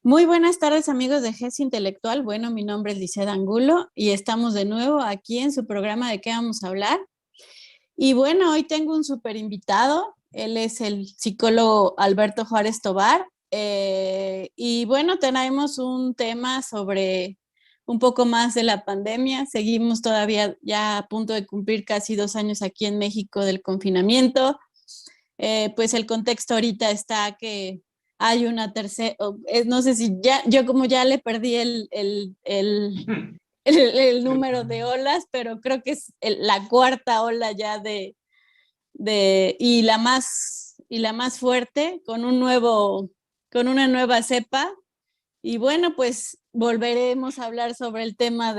Muy buenas tardes, amigos de GES Intelectual. Bueno, mi nombre es Liceda Angulo y estamos de nuevo aquí en su programa ¿De qué vamos a hablar? Y bueno, hoy tengo un súper invitado. Él es el psicólogo Alberto Juárez Tobar. Y bueno, tenemos un tema sobre un poco más de la pandemia. Seguimos todavía ya a punto de cumplir casi 2 años aquí en México del confinamiento. Pues el contexto ahorita está que hay una tercera, no sé si ya, yo como ya le perdí el número de olas, pero creo que es la cuarta ola ya y la más fuerte con una nueva cepa. Y bueno, pues volveremos a hablar sobre el tema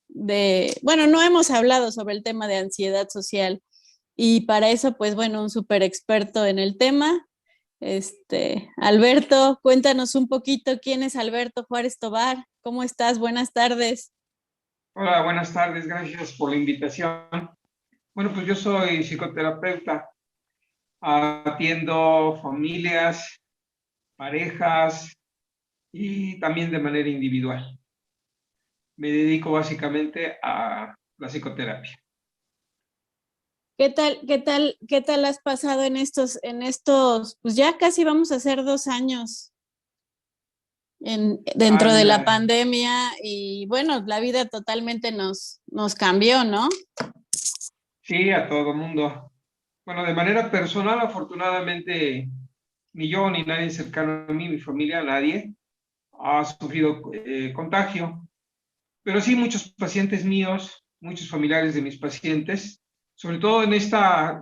bueno, no hemos hablado sobre el tema de ansiedad social. Y para eso, pues bueno, un súper experto en el tema. Alberto, cuéntanos un poquito quién es Alberto Juárez Tobar. ¿Cómo estás? Buenas tardes. Hola, buenas tardes, gracias por la invitación. Bueno, pues yo soy psicoterapeuta, atiendo familias, parejas y también de manera individual. Me dedico básicamente a la psicoterapia. Qué tal has pasado pues ya casi vamos a hacer 2 años dentro de la pandemia y bueno, la vida totalmente nos cambió, ¿no? Sí, a todo mundo. Bueno, de manera personal, afortunadamente, ni yo ni nadie cercano a mí, mi familia, nadie ha sufrido contagio. Pero sí, muchos pacientes míos, muchos familiares de mis pacientes, sobre todo en esta,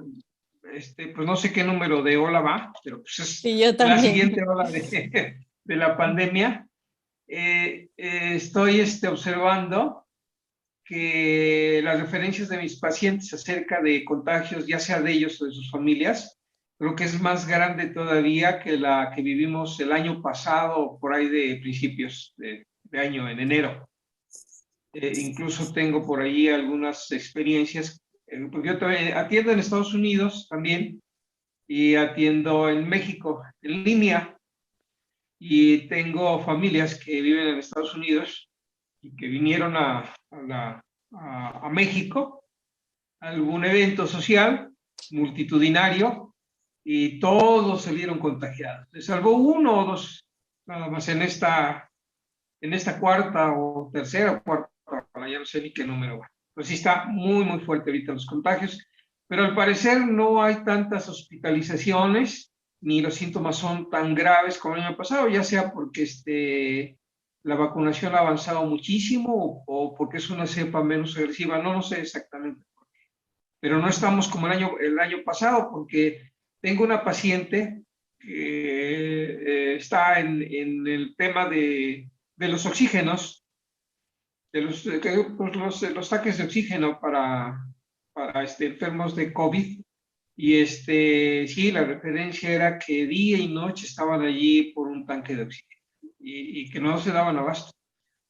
pues no sé qué número de ola va, pero pues es Sí, yo la también. siguiente ola de la pandemia. Estoy observando que las referencias de mis pacientes acerca de contagios, ya sea de ellos o de sus familias, creo que es más grande todavía que la que vivimos el año pasado, por ahí de principios de año, en enero. Incluso tengo por ahí algunas experiencias, porque yo atiendo en Estados Unidos también y atiendo en México en línea, y tengo familias que viven en Estados Unidos y que vinieron a México a algún evento social multitudinario y todos salieron contagiados, salvo uno o dos nada más en esta cuarta o tercera o cuarta, ya no sé ni qué número va. Pues sí está muy, muy fuerte ahorita los contagios, pero al parecer no hay tantas hospitalizaciones, ni los síntomas son tan graves como el año pasado, ya sea porque la vacunación ha avanzado muchísimo o porque es una cepa menos agresiva, no lo sé exactamente. Pero no estamos como el año pasado, porque tengo una paciente que está en el tema de los oxígenos, los tanques de oxígeno para enfermos de COVID. Y sí, la referencia era que día y noche estaban allí por un tanque de oxígeno y que no se daban abasto.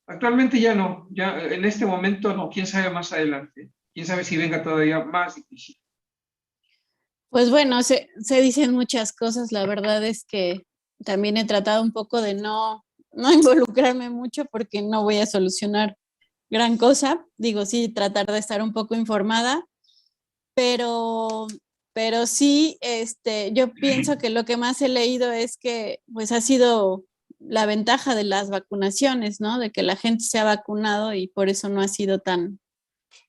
Actualmente ya no, ya en este momento no, quién sabe más adelante, quién sabe si venga todavía más difícil. Pues bueno, se dicen muchas cosas. La verdad es que también he tratado un poco de no involucrarme mucho porque no voy a solucionar gran cosa. Digo, sí, tratar de estar un poco informada, pero, pero sí, yo pienso que lo que más he leído es que pues ha sido la ventaja de las vacunaciones, ¿no? De que la gente se ha vacunado y por eso no ha sido tan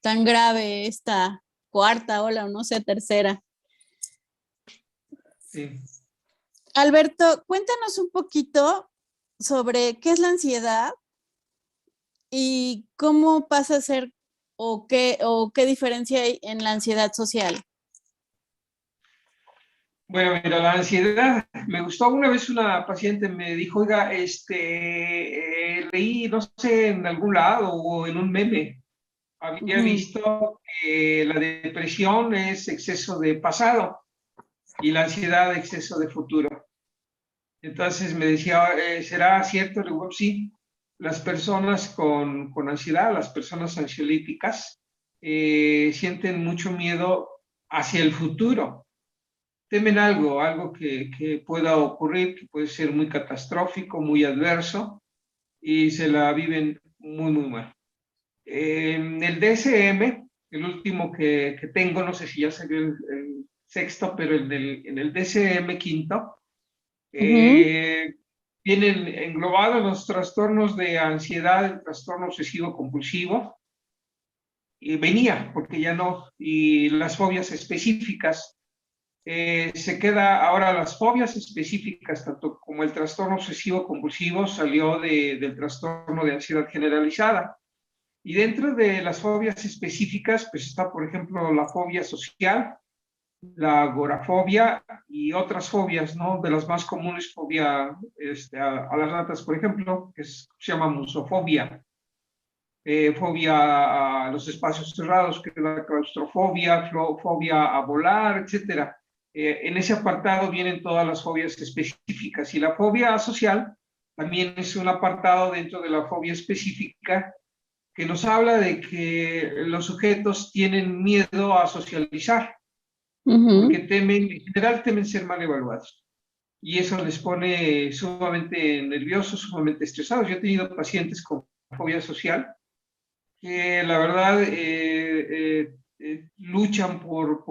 grave esta cuarta ola o no sé, tercera. Sí. Alberto, cuéntanos un poquito sobre qué es la ansiedad y cómo pasa a ser o qué diferencia hay en la ansiedad social. Bueno, mira, la ansiedad, me gustó una vez una paciente me dijo, oiga, leí, no sé, en algún lado o en un meme, había Ujú, visto que la depresión es exceso de pasado y la ansiedad exceso de futuro. Entonces me decía, ¿será cierto? Le digo, sí, las personas con ansiedad, las personas ansiolíticas, sienten mucho miedo hacia el futuro. Temen algo que pueda ocurrir, que puede ser muy catastrófico, muy adverso, y se la viven muy, muy mal. En el DSM, el último que tengo, no sé si ya salió el sexto, pero en el DSM quinto, ujú. eh, vienen englobados los trastornos de ansiedad, el trastorno obsesivo compulsivo, y venía, porque ya no, y las fobias específicas. Se queda ahora las fobias específicas, tanto como el trastorno obsesivo compulsivo salió del trastorno de ansiedad generalizada. Y dentro de las fobias específicas, pues está, por ejemplo, la fobia social, la agorafobia y otras fobias, ¿no? De las más comunes, fobia a las ratas, por ejemplo, se llama musofobia, fobia a los espacios cerrados, que es la claustrofobia, fobia a volar, etcétera. En ese apartado vienen todas las fobias específicas y la fobia social también es un apartado dentro de la fobia específica que nos habla de que los sujetos tienen miedo a socializar porque Ujú. temen, en general temen ser mal evaluados y eso les pone sumamente nerviosos, sumamente estresados. Yo he tenido pacientes con fobia social que la verdad luchan por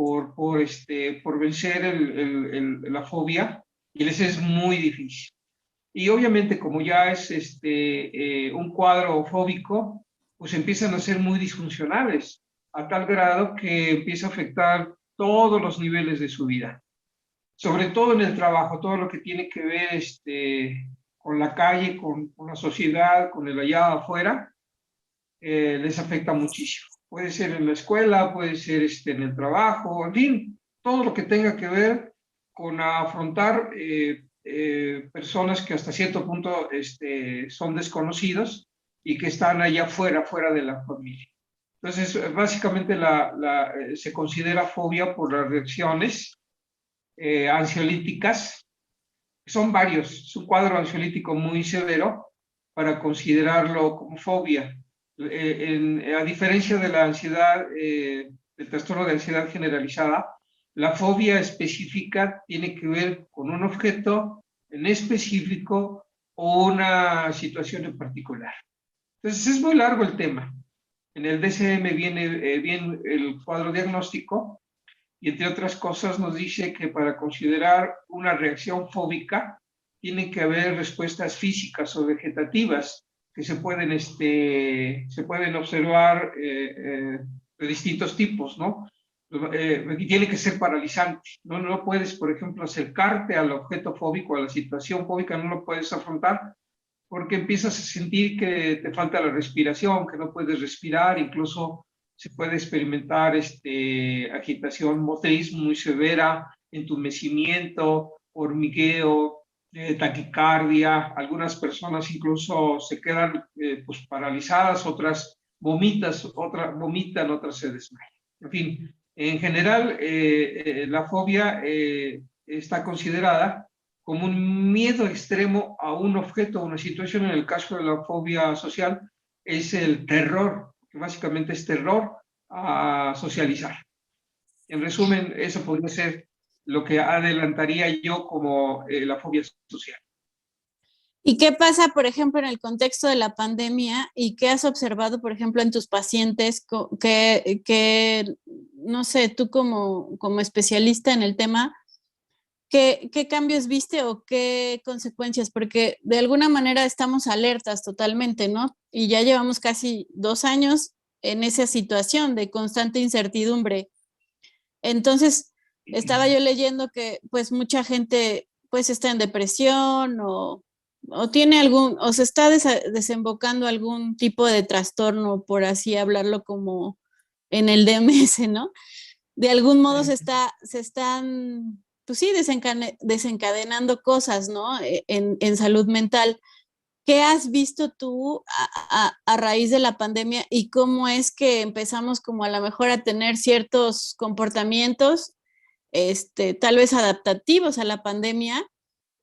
vencer la fobia y les es muy difícil. Y obviamente como ya es un cuadro fóbico, pues empiezan a ser muy disfuncionales, a tal grado que empieza a afectar todos los niveles de su vida, sobre todo en el trabajo, todo lo que tiene que ver con la calle, con la sociedad, con el allá afuera, les afecta muchísimo. Puede ser en la escuela, puede ser en el trabajo, en fin, todo lo que tenga que ver con afrontar personas que hasta cierto punto son desconocidos y que están allá afuera, fuera de la familia. Entonces, básicamente se considera fobia por las reacciones ansiolíticas. Son varios, es un cuadro ansiolítico muy severo para considerarlo como fobia. A diferencia de la ansiedad, del trastorno de ansiedad generalizada, la fobia específica tiene que ver con un objeto en específico o una situación en particular. Entonces es muy largo el tema. En el DSM viene bien el cuadro diagnóstico y entre otras cosas nos dice que para considerar una reacción fóbica tiene que haber respuestas físicas o vegetativas que se pueden observar de distintos tipos, ¿no? Y tiene que ser paralizante. No puedes, por ejemplo, acercarte al objeto fóbico, a la situación fóbica, no lo puedes afrontar porque empiezas a sentir que te falta la respiración, que no puedes respirar, incluso se puede experimentar agitación motriz muy severa, entumecimiento, hormigueo, taquicardia. Algunas personas incluso se quedan pues paralizadas, vomitan, otras se desmayan. En fin, en general, la fobia está considerada como un miedo extremo a un objeto o una situación. En el caso de la fobia social es el terror, que básicamente es terror a socializar. En resumen, eso podría ser lo que adelantaría yo como la fobia social. ¿Y qué pasa, por ejemplo, en el contexto de la pandemia y qué has observado, por ejemplo, en tus pacientes no sé, tú como especialista en el tema, qué cambios viste o qué consecuencias? Porque de alguna manera estamos alertas totalmente, ¿no? Y ya llevamos casi 2 años en esa situación de constante incertidumbre. Entonces, estaba yo leyendo que pues mucha gente pues está en depresión o tiene o se está desembocando algún tipo de trastorno, por así hablarlo como en el DMS, ¿no? De algún modo se están pues sí, desencadenando cosas, ¿no? En salud mental. ¿Qué has visto tú a raíz de la pandemia y cómo es que empezamos como a lo mejor a tener ciertos comportamientos, tal vez adaptativos a la pandemia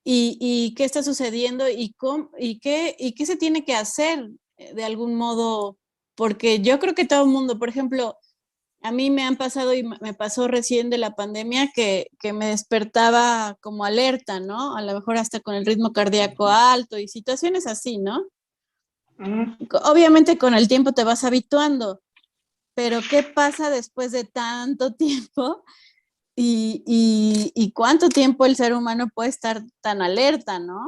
y qué está sucediendo y qué se tiene que hacer de algún modo? Porque yo creo que todo el mundo, por ejemplo, a mí me han pasado y me pasó recién de la pandemia que me despertaba como alerta, ¿no? A lo mejor hasta con el ritmo cardíaco alto y situaciones así, ¿no? Obviamente con el tiempo te vas habituando, pero ¿qué pasa después de tanto tiempo y cuánto tiempo el ser humano puede estar tan alerta, ¿no?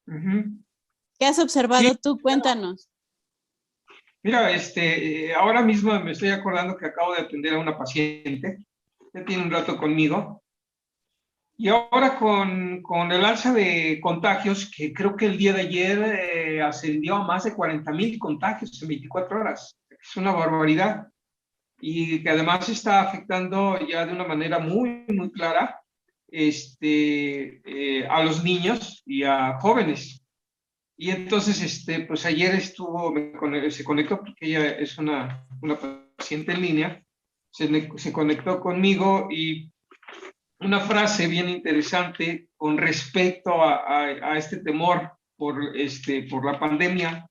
Ujú. ¿Qué has Sí, observado tú? Cuéntanos. mira, ahora mismo me estoy acordando que acabo de atender a una paciente, ya tiene un rato conmigo, y ahora con el alza de contagios, que creo que el día de ayer ascendió a más de 40,000 contagios en 24 horas, es una barbaridad, y que además está afectando ya de una manera muy, muy clara a los niños y a jóvenes. Y entonces, pues ayer se conectó porque ella es una paciente en línea, se conectó conmigo y una frase bien interesante con respecto a este temor por la pandemia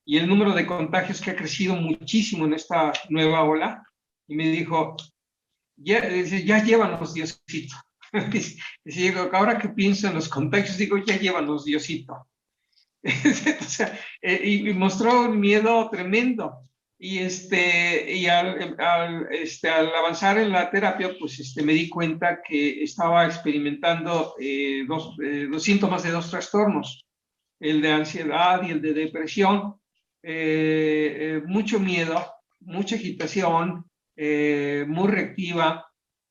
y el número de contagios que ha crecido muchísimo en esta nueva ola. Y me dijo, ya llévanos, Diosito. Dice, ahora que pienso en los contagios, digo, ya llévanos, Diosito. O sea, y mostró un miedo tremendo. Y al avanzar en la terapia, pues me di cuenta que estaba experimentando dos síntomas de dos trastornos, el de ansiedad y el de depresión, mucho miedo, mucha agitación, muy reactiva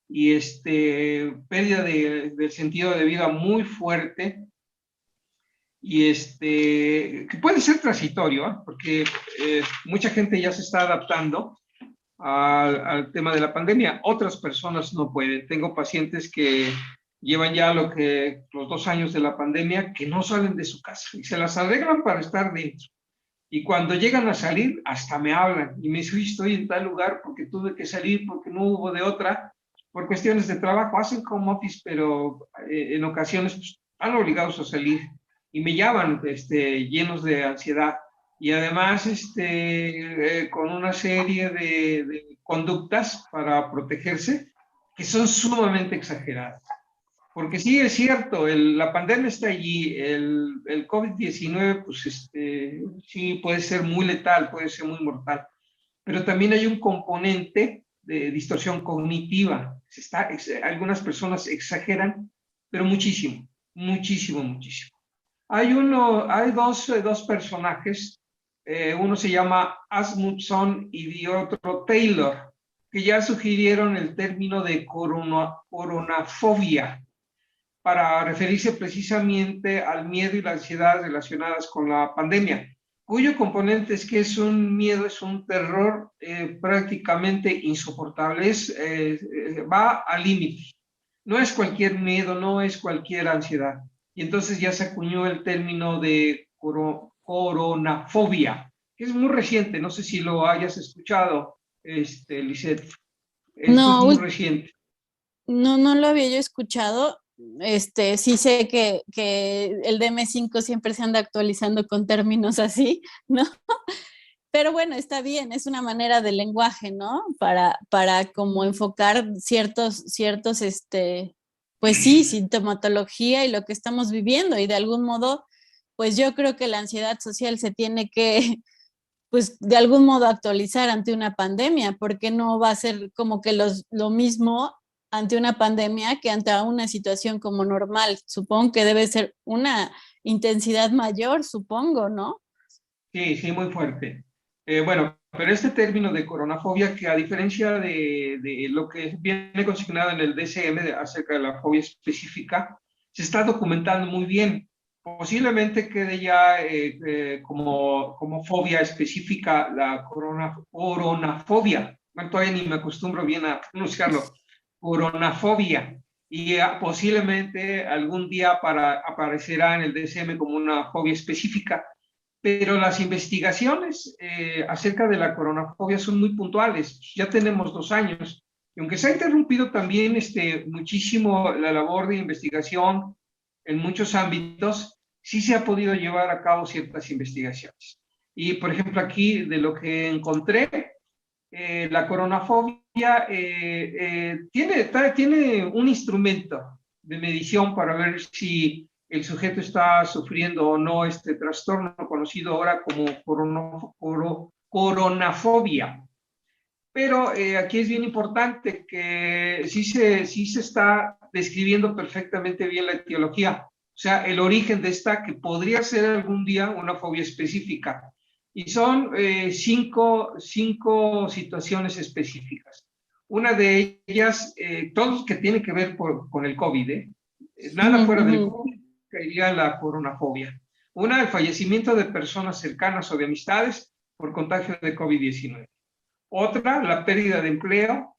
y pérdida del sentido de vida muy fuerte y que puede ser transitorio, ¿eh? Porque mucha gente ya se está adaptando al tema de la pandemia, otras personas no pueden. Tengo pacientes que llevan ya los 2 años de la pandemia que no salen de su casa y se las arreglan para estar dentro. Y cuando llegan a salir, hasta me hablan y me dicen, "Uy, estoy en tal lugar porque tuve que salir, porque no hubo de otra, por cuestiones de trabajo". Hacen home office, pero en ocasiones pues, están obligados a salir y me llaman llenos de ansiedad y además con una serie de conductas para protegerse que son sumamente exageradas. Porque sí, es cierto, la pandemia está allí, el COVID-19, pues sí puede ser muy letal, puede ser muy mortal, pero también hay un componente de distorsión cognitiva. Algunas personas exageran, pero muchísimo, muchísimo, muchísimo. Hay dos personajes, uno se llama Asmundson y otro Taylor, que ya sugirieron el término de coronafobia para referirse precisamente al miedo y la ansiedad relacionadas con la pandemia, cuyo componente es que es un miedo, es un terror prácticamente insoportable, va al límite. No es cualquier miedo, no es cualquier ansiedad. Y entonces ya se acuñó el término de coronafobia, que es muy reciente, no sé si lo hayas escuchado, Lisette. Esto es No, muy reciente. no lo había yo escuchado. Sí sé que el DM5 siempre se anda actualizando con términos así, ¿no? Pero bueno, está bien, es una manera de lenguaje, ¿no? Para como enfocar pues sí, sintomatología y lo que estamos viviendo. Y de algún modo, pues yo creo que la ansiedad social se tiene que, pues de algún modo actualizar ante una pandemia, porque no va a ser como que lo mismo ante una pandemia que ante una situación como normal. Supongo que debe ser una intensidad mayor, supongo, ¿no? Sí, sí, muy fuerte. Bueno, pero este término de coronafobia, que a diferencia de lo que viene consignado en el DSM acerca de la fobia específica, se está documentando muy bien. Posiblemente quede ya como fobia específica la coronafobia. Bueno, todavía ni me acostumbro bien a pronunciarlo. Coronafobia. y posiblemente algún día aparecerá en el DSM como una fobia específica, pero las investigaciones acerca de la coronafobia son muy puntuales. Ya tenemos 2 años, y aunque se ha interrumpido también muchísimo la labor de investigación en muchos ámbitos, sí se ha podido llevar a cabo ciertas investigaciones. Y, por ejemplo, aquí de lo que encontré, la coronafobia tiene un instrumento de medición para ver si el sujeto está sufriendo o no este trastorno conocido ahora como coronafobia. Pero aquí es bien importante que sí se está describiendo perfectamente bien la etiología, o sea, el origen de esta que podría ser algún día una fobia específica. Y son cinco situaciones específicas. Una de ellas, todos que tienen que ver con el COVID, nada fuera del COVID, caería la coronafobia. Una, el fallecimiento de personas cercanas o de amistades por contagio de COVID-19. Otra, la pérdida de empleo,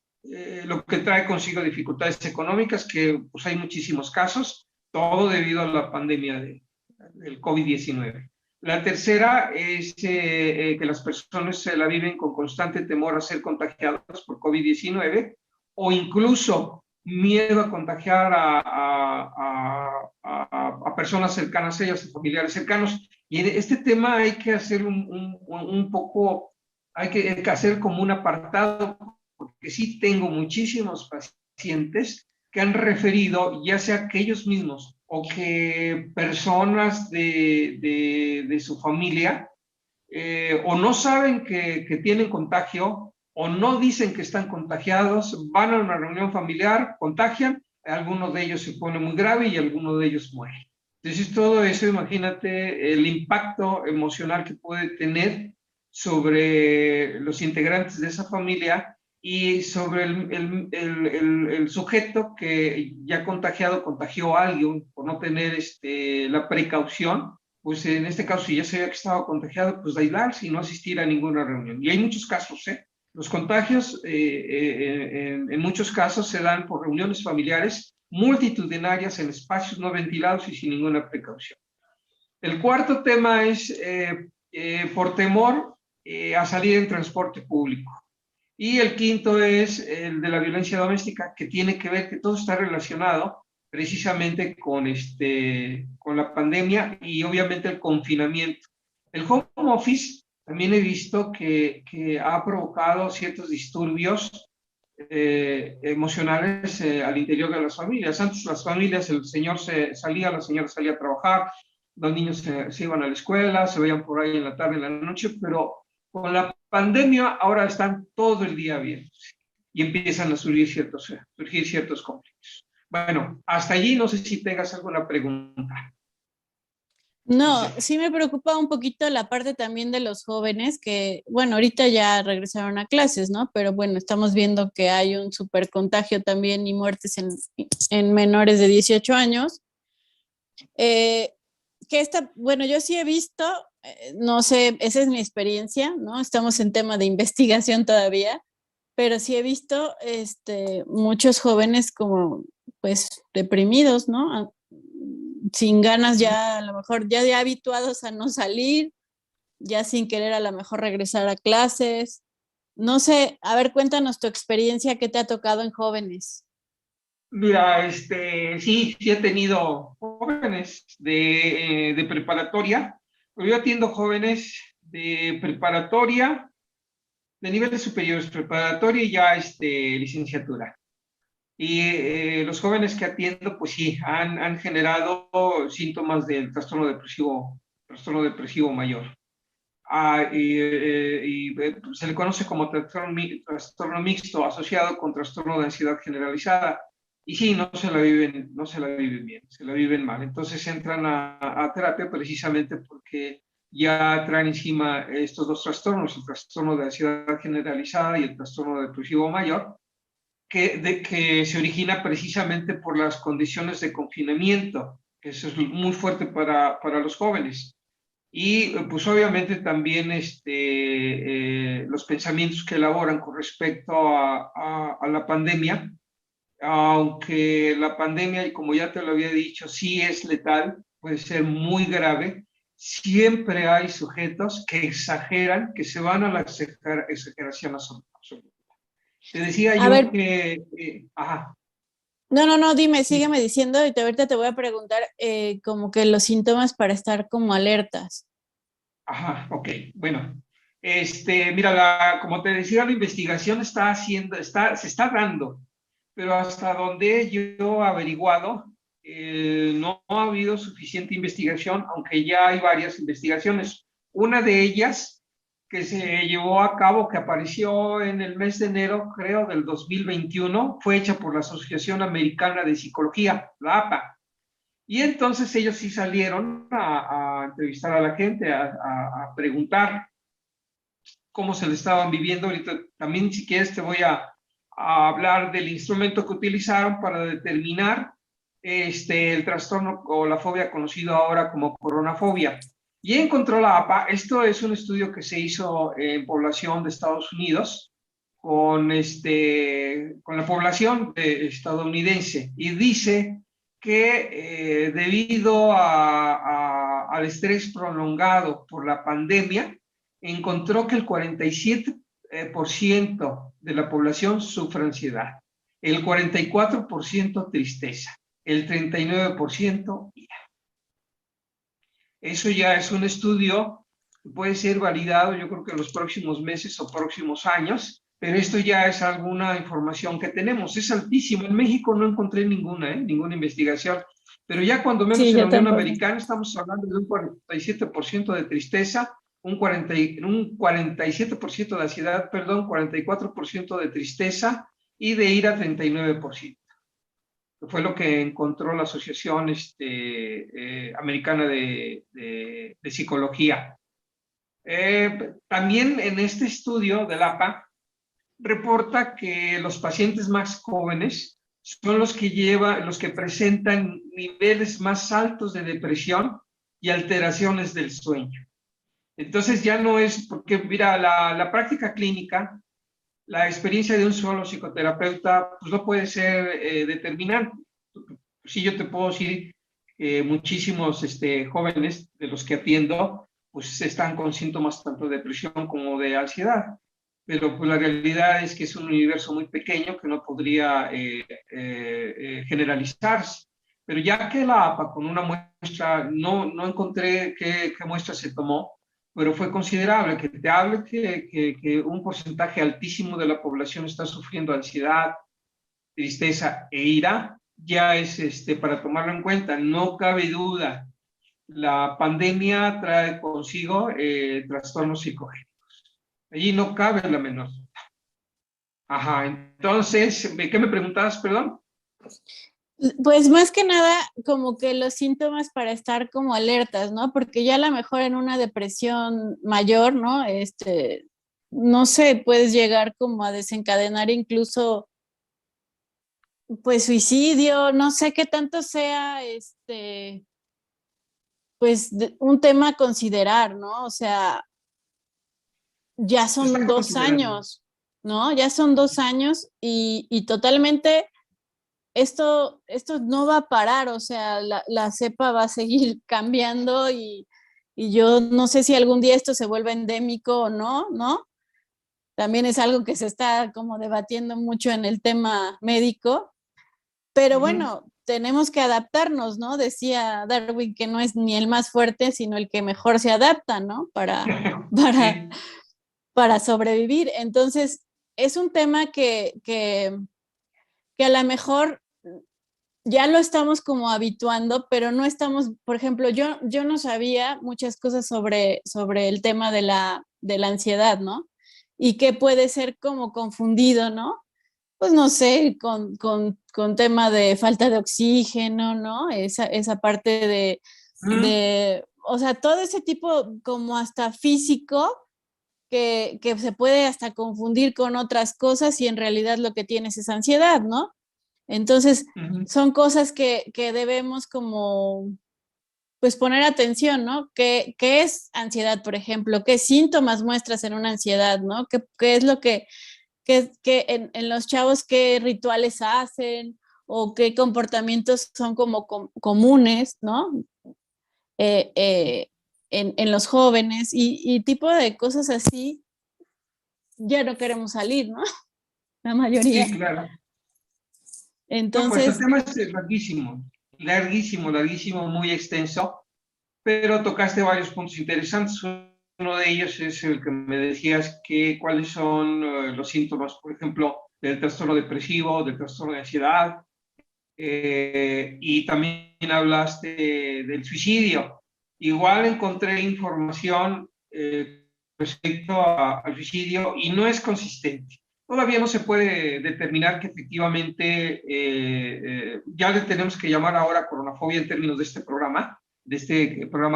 lo que trae consigo dificultades económicas, que pues hay muchísimos casos, todo debido a la pandemia del COVID-19. La tercera es que las personas se la viven con constante temor a ser contagiadas por COVID-19 o incluso miedo a contagiar a personas cercanas a ellas, a familiares cercanos. Y este tema hay que hacer un poco, hay que hacer como un apartado, porque sí tengo muchísimos pacientes que han referido, ya sea que ellos mismos o que personas de su familia o no saben que tienen contagio o no dicen que están contagiados, van a una reunión familiar, contagian, algunos de ellos se pone muy grave y algunos de ellos mueren. Entonces todo eso, imagínate el impacto emocional que puede tener sobre los integrantes de esa familia y sobre el sujeto que ya contagiado contagió a alguien por no tener la precaución, pues en este caso, si ya sabía que estaba contagiado, pues de aislarse y no asistir a ninguna reunión. Y hay muchos casos, ¿eh? Los contagios en muchos casos se dan por reuniones familiares multitudinarias en espacios no ventilados y sin ninguna precaución. El cuarto tema es por temor a salir en transporte público. Y el quinto es el de la violencia doméstica, que tiene que ver, que todo está relacionado precisamente con la pandemia y obviamente el confinamiento. El home office también he visto que ha provocado ciertos disturbios emocionales al interior de las familias. Antes las familias, el señor salía, la señora salía a trabajar, los niños se iban a la escuela, se veían por ahí en la tarde, en la noche, pero con la pandemia ahora están todo el día bien y empiezan a surgir ciertos conflictos. Bueno, hasta allí no sé si tengas alguna pregunta. No, sí me preocupa un poquito la parte también de los jóvenes que, bueno, ahorita ya regresaron a clases, ¿no? Pero bueno, estamos viendo que hay un súper contagio también y muertes en menores de 18 años. Bueno, yo sí he visto, no sé, esa es mi experiencia, ¿no? Estamos en tema de investigación todavía, pero sí he visto muchos jóvenes como, pues, deprimidos, ¿no? Sin ganas ya, a lo mejor ya habituados a no salir, ya sin querer a lo mejor regresar a clases. No sé, a ver, cuéntanos tu experiencia, ¿qué te ha tocado en jóvenes? Mira, sí he tenido jóvenes de preparatoria, pero yo atiendo jóvenes de preparatoria, de niveles superiores, preparatoria y ya licenciatura. Y los jóvenes que atiendo, pues sí, han generado síntomas del trastorno depresivo mayor. Se le conoce como trastorno mixto asociado con trastorno de ansiedad generalizada. Y sí, no se la viven bien, se la viven mal. Entonces entran a terapia precisamente porque ya traen encima estos dos trastornos, el trastorno de ansiedad generalizada y el trastorno depresivo mayor, que se origina precisamente por las condiciones de confinamiento, que eso es muy fuerte para los jóvenes. Y pues obviamente también los pensamientos que elaboran con respecto a la pandemia, aunque la pandemia, y como ya te lo había dicho, sí es letal, puede ser muy grave, siempre hay sujetos que exageran, que se van a la exageración absoluta. Te decía A yo ver, que, ajá, no, dime, sí, sígueme diciendo y ahorita te voy a preguntar como que los síntomas para estar como alertas. ajá, ok, bueno. Mira, como te decía, la investigación se está dando, pero hasta donde yo he averiguado, no ha habido suficiente investigación, aunque ya hay varias investigaciones. Una de ellas que se llevó a cabo, que apareció en el mes de enero, creo, del 2021, fue hecha por la Asociación Americana de Psicología, la APA. Y entonces ellos sí salieron a entrevistar a la gente, a preguntar cómo se le estaban viviendo. Ahorita también, si quieres, te voy a hablar del instrumento que utilizaron para determinar el trastorno o la fobia conocido ahora como coronafobia. Y encontró la APA, esto es un estudio que se hizo en población de Estados Unidos con la población estadounidense, y dice que debido al estrés prolongado por la pandemia, encontró que el 47% de la población sufre ansiedad, el 44% tristeza, el 39% ira. Eso ya es un estudio que puede ser validado, yo creo que en los próximos meses o próximos años, pero esto ya es alguna información que tenemos. Es altísimo. En México no encontré ninguna investigación, pero ya cuando menos Sí, en la yo Unión tampoco. Americana estamos hablando de un 47% de tristeza, un 47% de ansiedad, perdón, 44% de tristeza y de ira 39%, que fue lo que encontró la Asociación Americana de Psicología. También en este estudio del APA reporta que los pacientes más jóvenes son los que presentan niveles más altos de depresión y alteraciones del sueño. Entonces ya no es, porque mira, la práctica clínica, la experiencia de un solo psicoterapeuta, pues no puede ser determinante. Sí, yo te puedo decir que muchísimos jóvenes de los que atiendo, pues están con síntomas tanto de depresión como de ansiedad, pero pues la realidad es que es un universo muy pequeño que no podría generalizarse. Pero ya que la APA con una muestra, no encontré qué muestra se tomó, pero fue considerable, que te hable que un porcentaje altísimo de la población está sufriendo ansiedad, tristeza e ira, ya es para tomarlo en cuenta. No cabe duda, la pandemia trae consigo trastornos psicogénicos. Allí no cabe la menor duda. Ajá, entonces, ¿qué me preguntabas, perdón? Pues más que nada, como que los síntomas para estar como alertas, ¿no? Porque ya a lo mejor en una depresión mayor, ¿no? No sé, puedes llegar como a desencadenar incluso, pues, suicidio, no sé qué tanto sea, pues, un tema a considerar, ¿no? O sea, ya Se son está dos considerando. años, ¿no? Ya son 2 años y totalmente esto no va a parar, o sea, la cepa va a seguir cambiando y yo no sé si algún día esto se vuelve endémico o no, ¿no? También es algo que se está como debatiendo mucho en el tema médico, pero Ujú. bueno, tenemos que adaptarnos, ¿no? Decía Darwin que no es ni el más fuerte, sino el que mejor se adapta, ¿no? Para, Sí. para sobrevivir. Entonces, es un tema que a lo mejor ya lo estamos como habituando, pero no estamos, por ejemplo, yo no sabía muchas cosas sobre el tema de la ansiedad, ¿no? Y que puede ser como confundido, ¿no? Pues no sé, con tema de falta de oxígeno, ¿no? Esa parte Mm, o sea, todo ese tipo como hasta físico que se puede hasta confundir con otras cosas y en realidad lo que tienes es ansiedad, ¿no? Entonces, ujú. son cosas que debemos como, pues poner atención, ¿no? ¿Qué es ansiedad, por ejemplo? ¿Qué síntomas muestras en una ansiedad, ¿no? ¿Qué es lo que en los chavos qué rituales hacen o qué comportamientos son como comunes, ¿no? Eh, eh, en los jóvenes y tipo de cosas así, ya no queremos salir, ¿no? La mayoría. Sí, claro. No, pues el Entonces, tema es larguísimo, larguísimo, larguísimo, muy extenso, pero tocaste varios puntos interesantes. Uno de ellos es el que me decías que cuáles son los síntomas, por ejemplo, del trastorno depresivo, del trastorno de ansiedad, y también hablaste del suicidio. Igual encontré información respecto al suicidio y no es consistente. Todavía no se puede determinar que efectivamente ya le tenemos que llamar ahora coronafobia en términos de este programa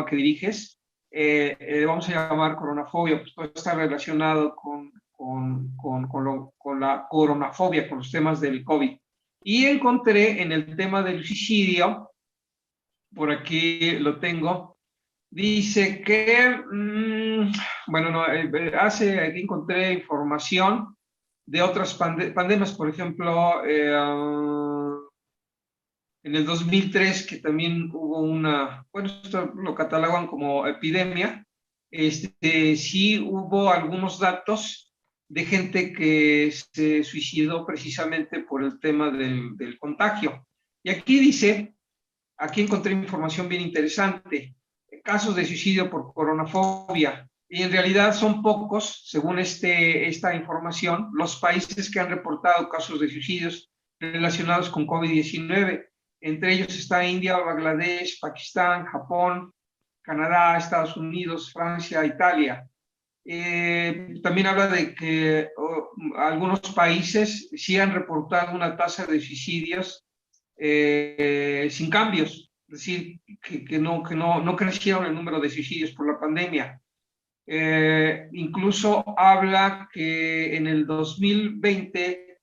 que diriges. Vamos a llamar coronafobia, pues todo está relacionado con la coronafobia, con los temas del COVID. Y encontré en el tema del suicidio, por aquí lo tengo, dice que, bueno, no, aquí encontré información de otras pandemias, por ejemplo, en el 2003, que también hubo una, bueno, esto lo catalogan como epidemia, sí hubo algunos datos de gente que se suicidó precisamente por el tema del contagio. Y aquí dice, aquí encontré información bien interesante, casos de suicidio por coronafobia, y en realidad son pocos, según esta información, los países que han reportado casos de suicidios relacionados con COVID-19. Entre ellos está India, Bangladesh, Pakistán, Japón, Canadá, Estados Unidos, Francia, Italia. También habla de que algunos países sí han reportado una tasa de suicidios sin cambios, es decir, que no crecieron el número de suicidios por la pandemia. Incluso habla que en el 2020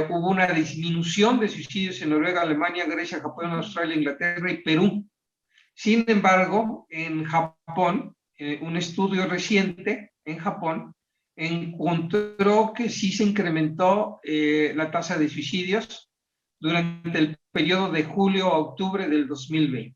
hubo una disminución de suicidios en Noruega, Alemania, Grecia, Japón, Australia, Inglaterra y Perú. Sin embargo, en Japón, un estudio reciente en Japón encontró que sí se incrementó la tasa de suicidios durante el periodo de julio a octubre del 2020,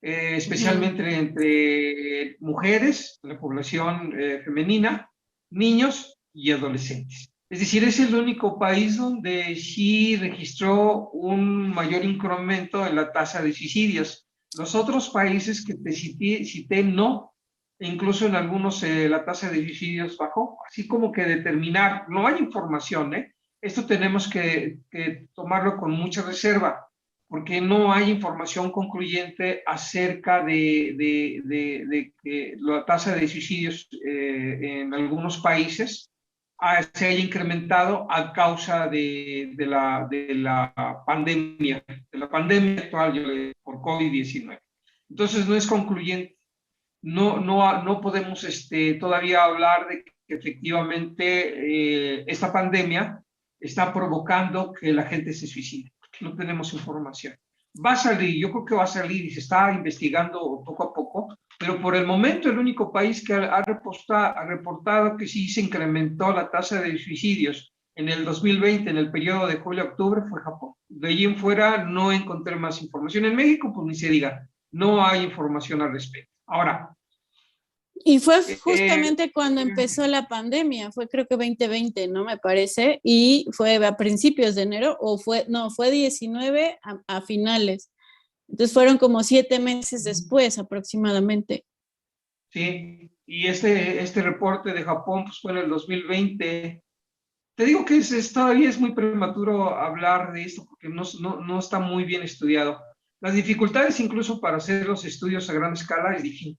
especialmente entre mujeres, la población femenina, niños y adolescentes. Es decir, es el único país donde sí registró un mayor incremento en la tasa de suicidios. Los otros países que te cité no, e incluso en algunos la tasa de suicidios bajó, así como que determinar, no hay información, ¿eh? Esto tenemos que tomarlo con mucha reserva, porque no hay información concluyente acerca de que la tasa de suicidios en algunos países se haya incrementado a causa de la pandemia actual por COVID-19. Entonces no es concluyente. No podemos todavía hablar de que efectivamente esta pandemia está provocando que la gente se suicide, porque no tenemos información. Va a salir, yo creo que va a salir y se está investigando poco a poco, pero por el momento el único país que ha reportado que sí se incrementó la tasa de suicidios en el 2020, en el periodo de julio a octubre, fue Japón. De allí en fuera no encontré más información. En México, pues ni se diga, no hay información al respecto. Ahora. Y fue justamente cuando empezó la pandemia, fue creo que 2020, ¿no? Me parece, y fue a principios de enero, fue 19 a finales. Entonces fueron como 7 meses después aproximadamente. Sí, y este reporte de Japón pues, fue en el 2020. Te digo que todavía es muy prematuro hablar de esto porque no está muy bien estudiado. Las dificultades incluso para hacer los estudios a gran escala es difícil.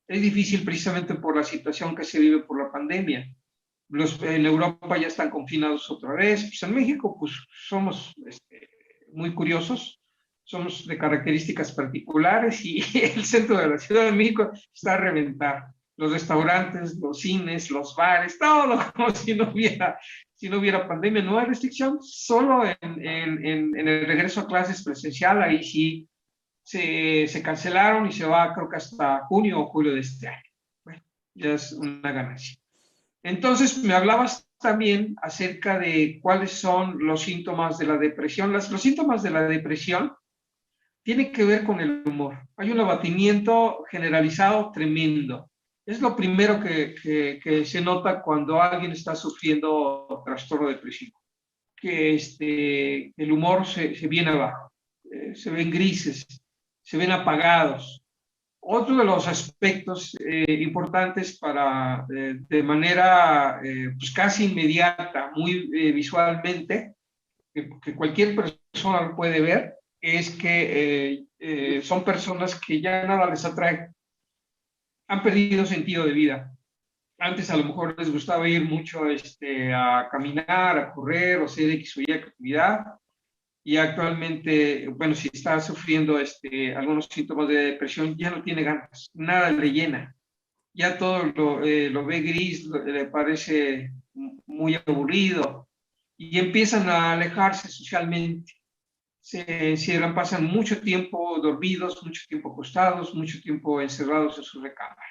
Es difícil precisamente por la situación que se vive por la pandemia. En Europa ya están confinados otra vez. Pues en México pues somos muy curiosos, somos de características particulares y el centro de la Ciudad de México está a reventar. Los restaurantes, los cines, los bares, todo como si no hubiera pandemia. No hay restricción, solo en el regreso a clases presencial, ahí sí se cancelaron y se va creo que hasta junio o julio de este año. Bueno, ya es una ganancia. Entonces me hablabas también acerca de cuáles son los síntomas de la depresión. Los síntomas de la depresión tienen que ver con el humor. Hay un abatimiento generalizado tremendo. Es lo primero que se nota cuando alguien está sufriendo trastorno depresivo, que el humor se viene abajo, se ven grises, se ven apagados. Otro de los aspectos importantes para, de manera pues casi inmediata, muy visualmente, que cualquier persona lo puede ver, es que son personas que ya nada les atrae, han perdido sentido de vida. Antes a lo mejor les gustaba ir mucho a caminar, a correr o hacer X o Y actividad, y actualmente, bueno, si está sufriendo algunos síntomas de depresión, ya no tiene ganas, nada le llena, ya todo lo ve gris, le parece muy aburrido, y empiezan a alejarse socialmente. Pasan mucho tiempo dormidos, mucho tiempo acostados, mucho tiempo encerrados en su recámara.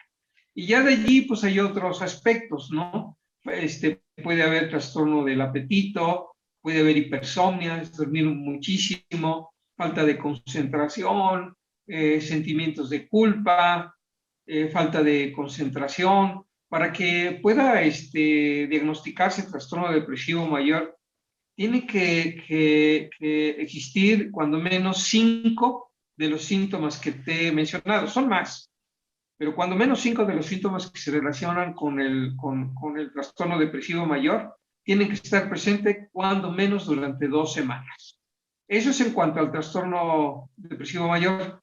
Y ya de allí, pues hay otros aspectos, ¿no? Puede haber trastorno del apetito, puede haber hipersomnia, dormir muchísimo, falta de concentración, sentimientos de culpa, falta de concentración. Para que pueda diagnosticarse trastorno depresivo mayor, tiene que existir cuando menos 5 de los síntomas que te he mencionado. Son más, pero cuando menos 5 de los síntomas que se relacionan con el trastorno depresivo mayor tienen que estar presentes cuando menos durante 2 semanas. Eso es en cuanto al trastorno depresivo mayor.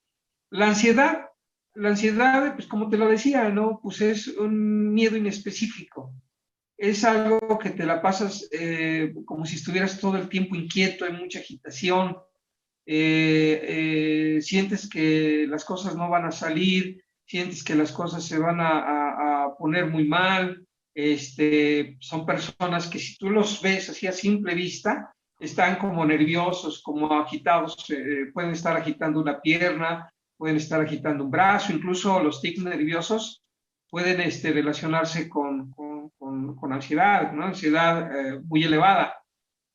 La ansiedad, pues como te lo decía, ¿no? Pues es un miedo inespecífico. Es algo que te la pasas como si estuvieras todo el tiempo inquieto, en mucha agitación, sientes que las cosas no van a salir, sientes que las cosas se van a poner muy mal. Son personas que si tú los ves así a simple vista, están como nerviosos, como agitados, pueden estar agitando una pierna, pueden estar agitando un brazo, incluso los tics nerviosos pueden relacionarse con ansiedad, una ansiedad muy elevada.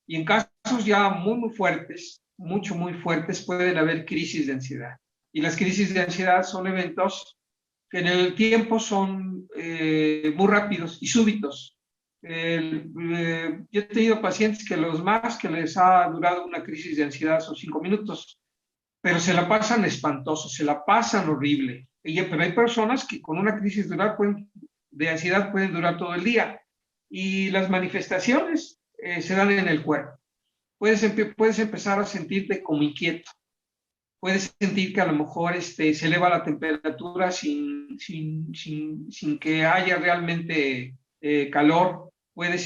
Y en casos ya muy fuertes, muy fuertes, pueden haber crisis de ansiedad. Y las crisis de ansiedad son eventos que en el tiempo son muy rápidos y súbitos. Yo he tenido pacientes que los más que les ha durado una crisis de ansiedad son 5 minutos, pero se la pasan espantoso, se la pasan horrible. Pero hay personas que con una crisis de ansiedad pueden durar todo el día. Y las manifestaciones se dan en el cuerpo. Puedes empezar a sentirte como inquieto. Puedes sentir que a lo mejor se eleva la temperatura sin que haya realmente calor. Puedes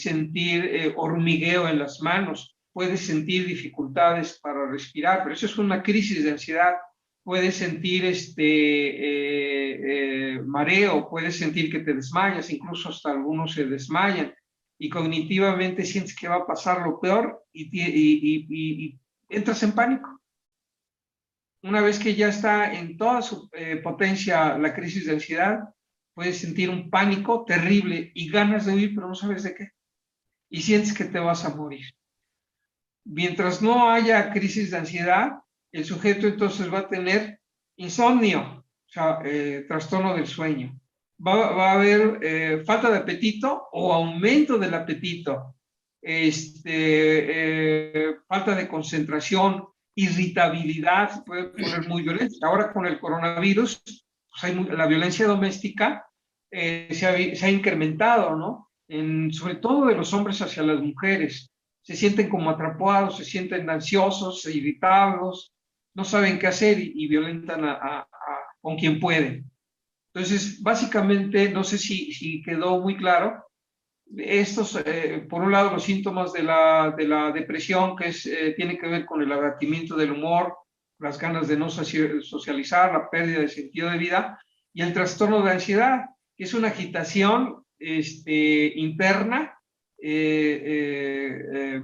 sentir hormigueo en las manos. Puedes sentir dificultades para respirar, pero eso es una crisis de ansiedad. Puedes sentir mareo, puedes sentir que te desmayas, incluso hasta algunos se desmayan, y cognitivamente sientes que va a pasar lo peor y entras en pánico. Una vez que ya está en toda su potencia la crisis de ansiedad, puedes sentir un pánico terrible y ganas de huir, pero no sabes de qué, y sientes que te vas a morir. Mientras no haya crisis de ansiedad, el sujeto entonces va a tener insomnio, o sea, trastorno del sueño. Va a haber falta de apetito o aumento del apetito, falta de concentración, irritabilidad, se puede poner muy violenta. Ahora con el coronavirus, pues la violencia doméstica se ha incrementado, ¿no? Sobre todo de los hombres hacia las mujeres. Se sienten como atrapados, se sienten ansiosos, irritados, no saben qué hacer y violentan con quien pueden. Entonces, básicamente, no sé si quedó muy claro, estos, por un lado, los síntomas de la depresión, que tiene que ver con el abatimiento del humor, las ganas de no socializar, la pérdida de sentido de vida, y el trastorno de ansiedad, que es una agitación interna,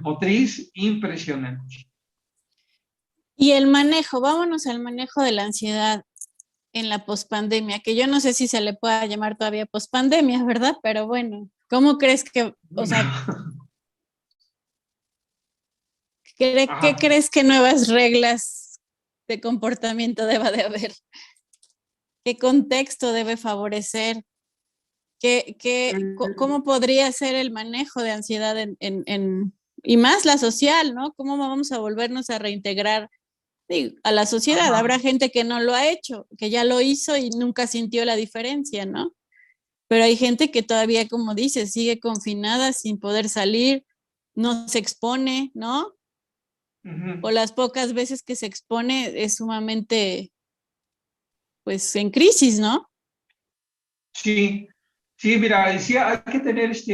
motriz impresionante. Y el manejo, vámonos al manejo de la ansiedad en la pospandemia, que yo no sé si se le pueda llamar todavía pospandemia, ¿verdad? Pero bueno, ¿Cómo crees que, o sea, qué Ajá. crees que nuevas reglas de comportamiento deba de haber? ¿Qué contexto debe favorecer? Eh, ¿Cómo podría ser el manejo de ansiedad y más la social, ¿no? ¿Cómo vamos a volvernos a reintegrar a la sociedad? Habrá ajá. gente que no lo ha hecho, que ya lo hizo y nunca sintió la diferencia, ¿no? Pero hay gente que todavía, como dices, sigue confinada sin poder salir, no se expone, ¿no? O Ujú. las pocas veces que se expone es sumamente, pues, en crisis, ¿no? Sí, sí, mira, decía, hay que tener los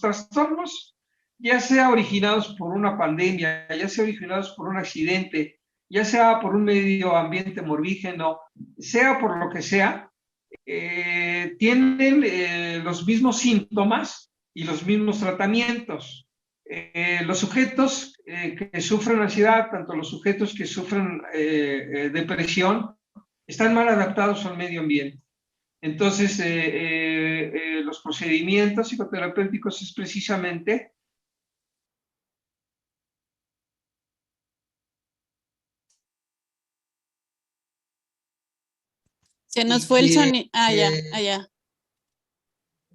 trastornos, ya sea originados por una pandemia, ya sea originados por un accidente, ya sea por un medio ambiente morbígeno, sea por lo que sea, tienen los mismos síntomas y los mismos tratamientos. Los sujetos que sufren ansiedad, tanto los sujetos que sufren depresión, están mal adaptados al medio ambiente. Entonces, los procedimientos psicoterapéuticos es precisamente... Se nos Y fue el que sonido. Ah, ya, ah, ya.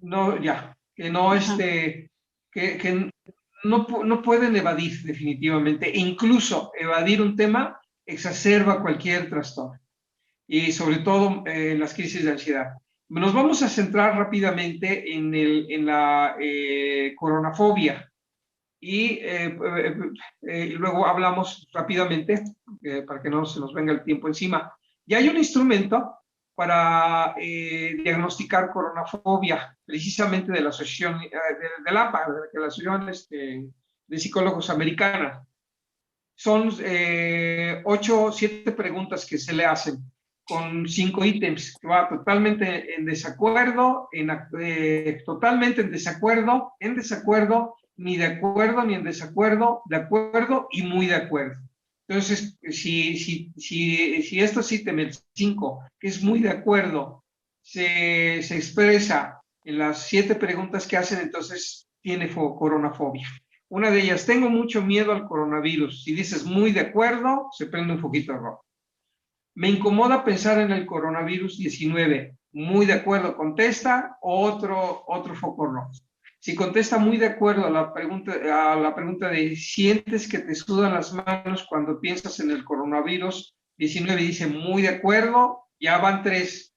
no, ya, que no, Ajá. que no pueden evadir definitivamente. E incluso evadir un tema exacerba cualquier trastorno. Y sobre todo en las crisis de ansiedad. Nos vamos a centrar rápidamente en la coronafobia y luego hablamos rápidamente para que no se nos venga el tiempo encima. Ya hay un instrumento para diagnosticar coronafobia, precisamente de la Asociación de la APA, de la Asociación de Psicólogos Americana. Son 7 preguntas que se le hacen con 5 ítems, que va totalmente en desacuerdo, totalmente en desacuerdo, ni de acuerdo, ni en desacuerdo, de acuerdo y muy de acuerdo. Entonces, si estos ítems, 5, que es muy de acuerdo, se expresa en las 7 preguntas que hacen, entonces tiene coronafobia. Una de ellas, tengo mucho miedo al coronavirus. Si dices muy de acuerdo, se prende un poquito rojo. Me incomoda pensar en el coronavirus 19. Muy de acuerdo, contesta, otro foco rojo. Si contesta muy de acuerdo a la pregunta de ¿sientes que te sudan las manos cuando piensas en el coronavirus 19? Dice muy de acuerdo, ya van 3.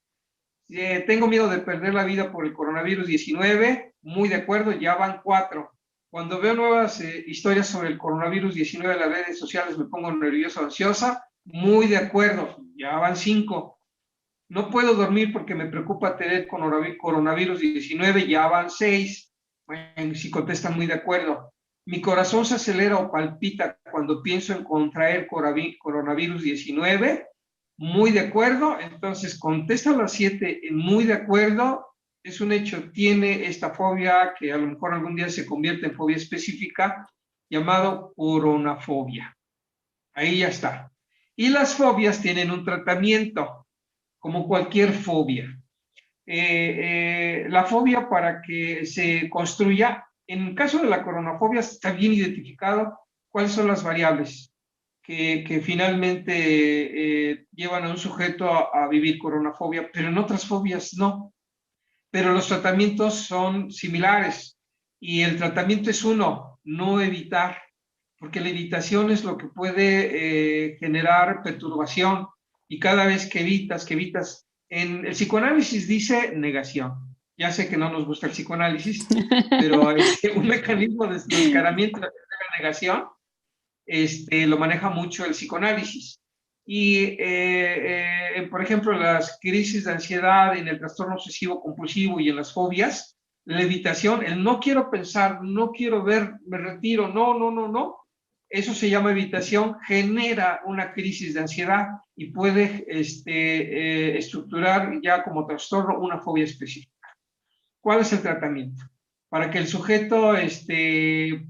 Tengo miedo de perder la vida por el coronavirus 19, muy de acuerdo, ya van 4. Cuando veo nuevas historias sobre el coronavirus 19 en las redes sociales me pongo nerviosa, ansiosa, muy de acuerdo, ya van 5. No puedo dormir porque me preocupa tener coronavirus 19, ya van 6. Bueno, si contestan muy de acuerdo. Mi corazón se acelera o palpita cuando pienso en contraer coronavirus 19, muy de acuerdo. Entonces contesta las 7 en muy de acuerdo. Es un hecho, tiene esta fobia que a lo mejor algún día se convierte en fobia específica, llamado coronafobia. Ahí ya está. Y las fobias tienen un tratamiento, como cualquier fobia. La fobia, para que se construya, en el caso de la coronafobia está bien identificado cuáles son las variables que finalmente llevan a un sujeto a vivir coronafobia, pero en otras fobias no. Pero los tratamientos son similares y el tratamiento es uno, no evitar, porque la evitación es lo que puede generar perturbación, y cada vez que evitas, en el psicoanálisis dice negación. Ya sé que no nos gusta el psicoanálisis, pero un mecanismo de encaramiento de la negación lo maneja mucho el psicoanálisis. Y, por ejemplo, las crisis de ansiedad, en el trastorno obsesivo compulsivo y en las fobias, la evitación, el no quiero pensar, no quiero ver, me retiro, no, no, no, no, eso se llama evitación, genera una crisis de ansiedad y puede estructurar ya como trastorno una fobia específica. ¿Cuál es el tratamiento? Para que el sujeto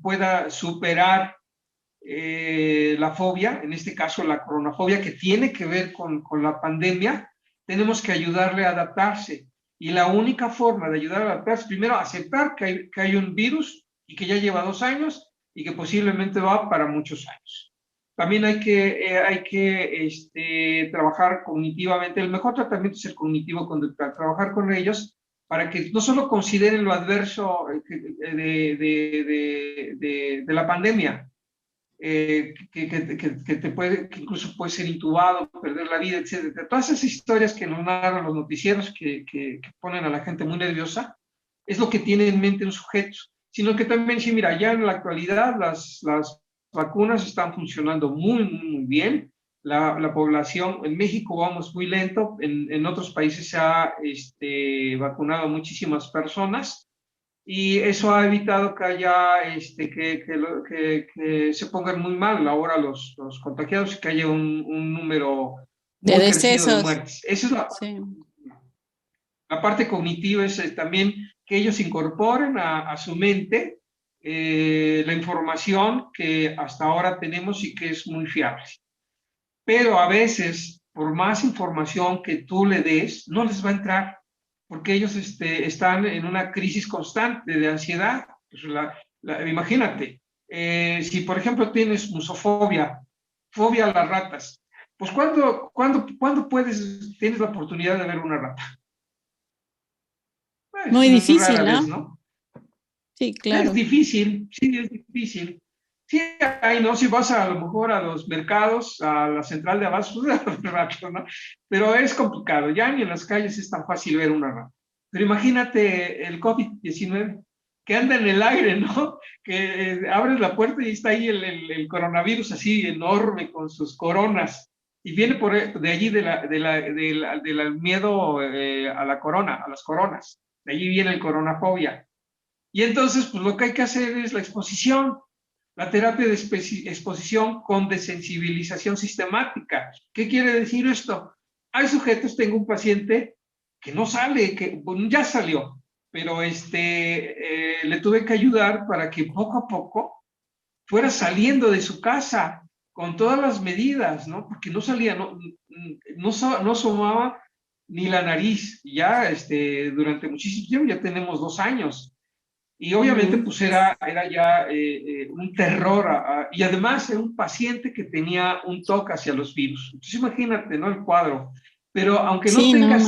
pueda superar la fobia, en este caso la coronafobia, que tiene que ver con la pandemia, tenemos que ayudarle a adaptarse. Y la única forma de ayudar a adaptarse, primero, aceptar que hay un virus y que ya lleva 2 años y que posiblemente va para muchos años. También hay que trabajar cognitivamente. El mejor tratamiento es el cognitivo-conductual, trabajar con ellos para que no solo consideren lo adverso de la pandemia, que incluso puede ser intubado, perder la vida, etcétera. Todas esas historias que nos narran los noticieros que ponen a la gente muy nerviosa, es lo que tiene en mente un sujeto, sino que también, sí, mira, ya en la actualidad las vacunas están funcionando muy bien. La población, en México vamos muy lento, en otros países se ha vacunado muchísimas personas, y eso ha evitado que haya que se pongan muy mal ahora los contagiados y que haya un número De muy crecido de decesos. muertes. Esa es Sí. la parte cognitiva, es también que ellos incorporen a su mente la información que hasta ahora tenemos y que es muy fiable. Pero a veces, por más información que tú le des, no les va a entrar, porque ellos están en una crisis constante de ansiedad. Pues imagínate, si por ejemplo tienes musofobia, fobia a las ratas, pues ¿cuándo tienes la oportunidad de ver una rata? Pues Muy rara difícil, vez, ¿no? ¿no? Sí, Es claro. difícil, sí, es difícil. Sí, hay, ¿no? Si vas a lo mejor a los mercados, a la central de abastos, rato, ¿no? Pero es complicado, ya ni en las calles es tan fácil ver una rata. Pero imagínate el COVID-19, que anda en el aire, ¿no? Que abres la puerta y está ahí el coronavirus así enorme con sus coronas. Y viene de allí del miedo a la corona, a las coronas. De allí viene el coronafobia. Y entonces, pues lo que hay que hacer es la exposición, la terapia de exposición con desensibilización sistemática. ¿Qué quiere decir esto? Hay sujetos, tengo un paciente que no sale, que bueno, ya salió, pero le tuve que ayudar para que poco a poco fuera saliendo de su casa con todas las medidas, ¿no? Porque no salía, no asomaba ni la nariz. Ya durante muchísimo tiempo, ya tenemos 2 años. Y obviamente pues era ya un terror, y además era un paciente que tenía un TOC hacia los virus. Entonces imagínate, ¿no? El cuadro. Pero Sí, no,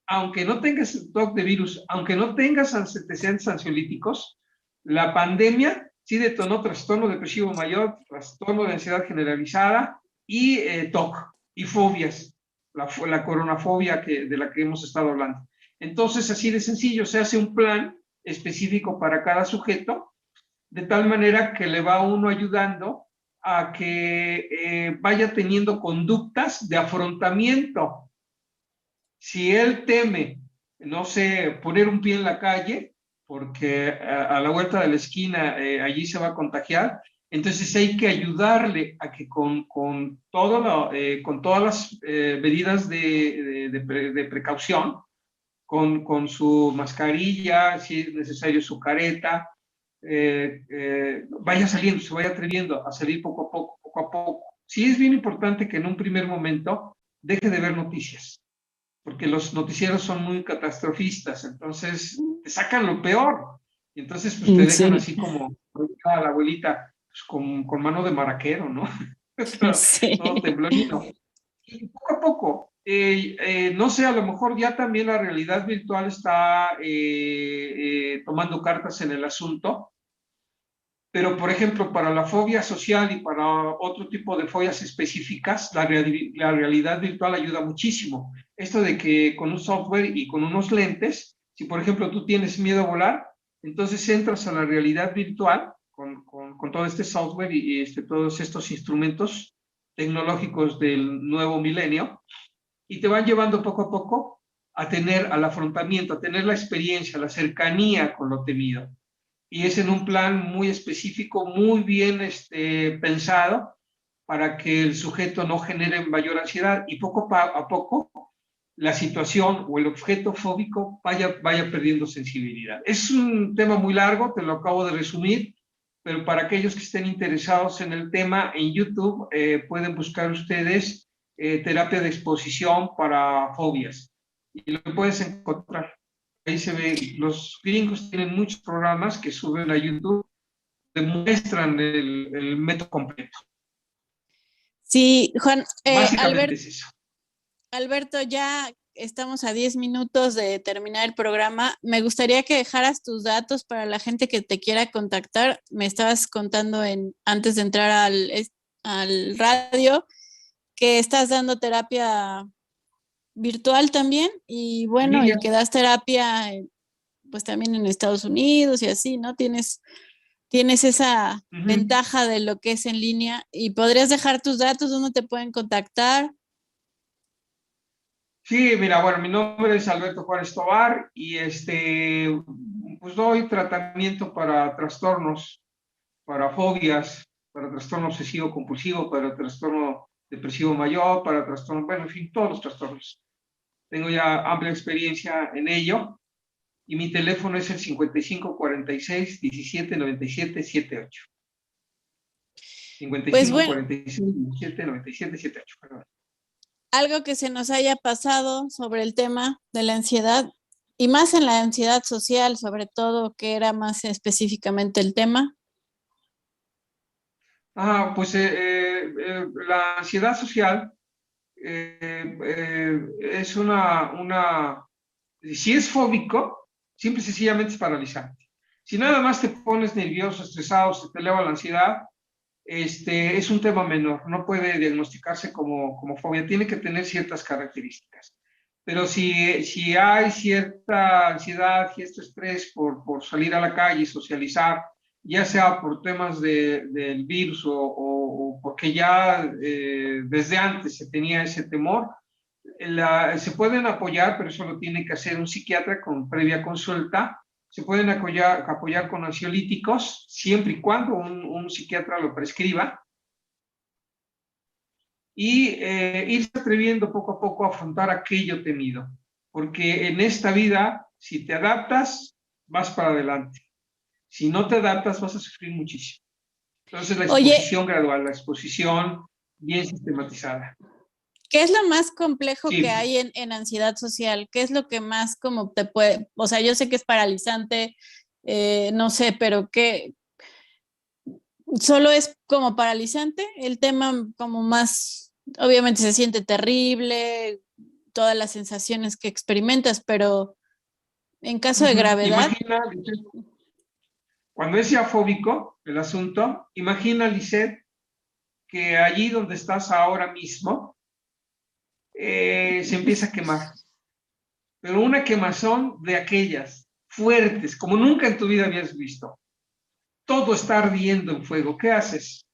aunque no tengas TOC de virus, aunque no tengas antecedentes ansiolíticos, la pandemia sí detonó trastorno depresivo mayor, trastorno de ansiedad generalizada y TOC y fobias, la coronafobia de la que hemos estado hablando. Entonces, así de sencillo, se hace un plan específico para cada sujeto, de tal manera que le va uno ayudando a que vaya teniendo conductas de afrontamiento. Si él teme, no sé, poner un pie en la calle, porque a la vuelta de la esquina allí se va a contagiar, entonces hay que ayudarle a que con todas las medidas de precaución, con su mascarilla, si es necesario su careta, vaya saliendo, se vaya atreviendo a salir poco a poco, poco a poco. Sí es bien importante que en un primer momento deje de ver noticias, porque los noticieros son muy catastrofistas, entonces te sacan lo peor, y entonces pues te dejan sí, así como a la abuelita, pues, con mano de maraquero, ¿no? Todo sí. temblorino. Y poco a poco, no sé, a lo mejor ya también la realidad virtual está tomando cartas en el asunto, pero por ejemplo, para la fobia social y para otro tipo de fobias específicas, la realidad virtual ayuda muchísimo. Esto de que con un software y con unos lentes, si por ejemplo tú tienes miedo a volar, entonces entras a la realidad virtual con todo este software y todos estos instrumentos tecnológicos del nuevo milenio, y te van llevando poco a poco a tener al afrontamiento, a tener la experiencia, la cercanía con lo temido. Y es en un plan muy específico, muy bien pensado, para que el sujeto no genere mayor ansiedad y poco a poco la situación o el objeto fóbico vaya perdiendo sensibilidad. Es un tema muy largo, te lo acabo de resumir, pero para aquellos que estén interesados en el tema, en YouTube pueden buscar ustedes terapia de exposición para fobias. y lo puedes encontrar. Ahí se ve, los gringos tienen muchos programas que suben a YouTube, demuestran el método completo. Sí, Juan, Básicamente es eso. Alberto, ya estamos a 10 minutos de terminar el programa. Me gustaría que dejaras tus datos para la gente que te quiera contactar. Me estabas contando antes de entrar al radio que estás dando terapia virtual también y bueno, y que das terapia pues también en Estados Unidos y así, ¿no? Tienes esa ventaja de lo que es en línea y podrías dejar tus datos donde te pueden contactar. Sí, mira, bueno, mi nombre es Alberto Juárez Tovar y pues doy tratamiento para trastornos, para fobias, para trastorno obsesivo compulsivo, para trastorno depresivo mayor, para trastorno, bueno, en fin, todos los trastornos. Tengo ya amplia experiencia en ello y mi teléfono es el 55 46 17 97 78. 55 Pues bueno, 46 17 97 78, perdón. Algo que se nos haya pasado sobre el tema de la ansiedad y más en la ansiedad social, sobre todo, que era más específicamente el tema. Pues la ansiedad social es si es fóbico, simple y sencillamente es paralizante. Si nada más te pones nervioso, estresado, se te eleva la ansiedad, es un tema menor, no puede diagnosticarse como fobia, tiene que tener ciertas características. Pero si hay cierta ansiedad, cierto estrés por salir a la calle y socializar, ya sea por temas del virus o porque ya desde antes se tenía ese temor, se pueden apoyar, pero eso lo tiene que hacer un psiquiatra con previa consulta. Se pueden apoyar con ansiolíticos, siempre y cuando un psiquiatra lo prescriba. Y irse atreviendo poco a poco a afrontar aquello temido. Porque en esta vida, si te adaptas, vas para adelante. Si no te adaptas, vas a sufrir muchísimo. Entonces, la exposición gradual, la exposición bien sistematizada. ¿Qué es lo más complejo Sí. que hay en ansiedad social? ¿Qué es lo que más como te puede, o sea, yo sé que es paralizante, no sé, pero ¿qué? ¿Solo es como paralizante? El tema como más, obviamente se siente terrible, todas las sensaciones que experimentas, pero en caso de gravedad. Imagina, cuando es ya fóbico el asunto, imagina, Lisette, que allí donde estás ahora mismo, se empieza a quemar. Pero una quemazón de aquellas fuertes, como nunca en tu vida habías visto. Todo está ardiendo en fuego. ¿Qué haces?